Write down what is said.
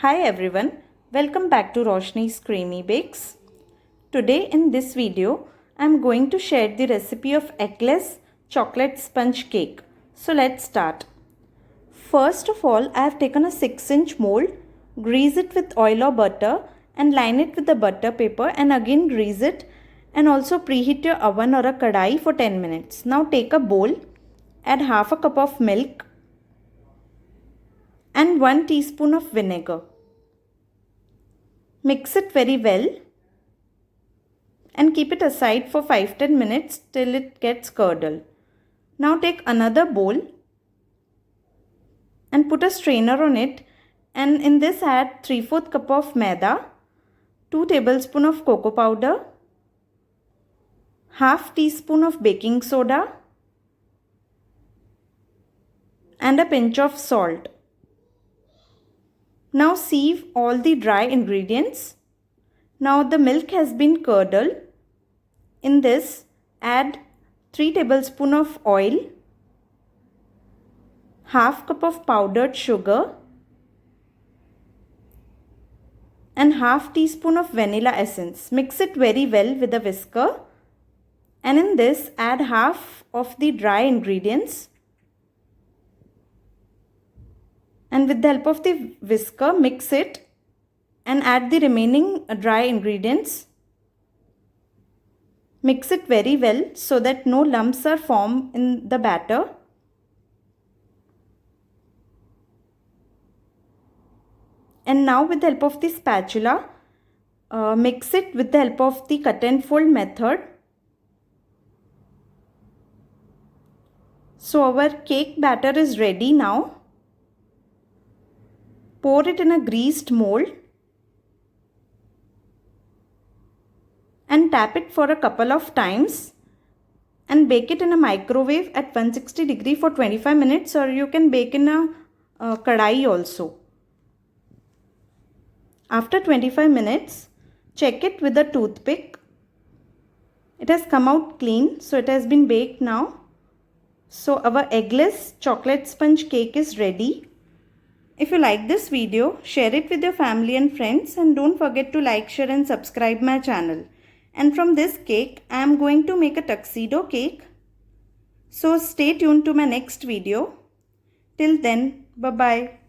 Hi everyone, welcome back to Roshni's Creamy Bakes. Today in this video, I am going to share the recipe of eggless chocolate sponge cake. So let's start. First of all, I have taken a 6-inch mold, grease it with oil or butter and line it with the butter paper and again grease it and also preheat your oven or a kadai for 10 minutes. Now take a bowl, add half a cup of milk and 1 teaspoon of vinegar. Mix it very well and keep it aside for 5-10 minutes till it gets curdled. Now take another bowl and put a strainer on it, and in this add 3/4 cup of maida, 2 tablespoons of cocoa powder, half teaspoon of baking soda and a pinch of salt. Now sieve all the dry ingredients. Now the milk has been curdled. In this add 3 tablespoons of oil, half cup of powdered sugar and half teaspoon of vanilla essence. Mix it very well with a whisker and in this add half of the dry ingredients. And with the help of the whisker, mix it and add the remaining dry ingredients. Mix it very well so that no lumps are formed in the batter. And now with the help of the spatula, mix it with the help of the cut and fold method. So our cake batter is ready now. Pour it in a greased mold and tap it for a couple of times and bake it in a microwave at 160 degree for 25 minutes, or you can bake in a kadai also. After 25 minutes, check it with a toothpick. It has come out clean, so it has been baked now. So our eggless chocolate sponge cake is ready. If you like this video, share it with your family and friends and don't forget to like, share and subscribe my channel. And from this cake, I am going to make a tuxedo cake. So stay tuned to my next video. Till then, bye-bye.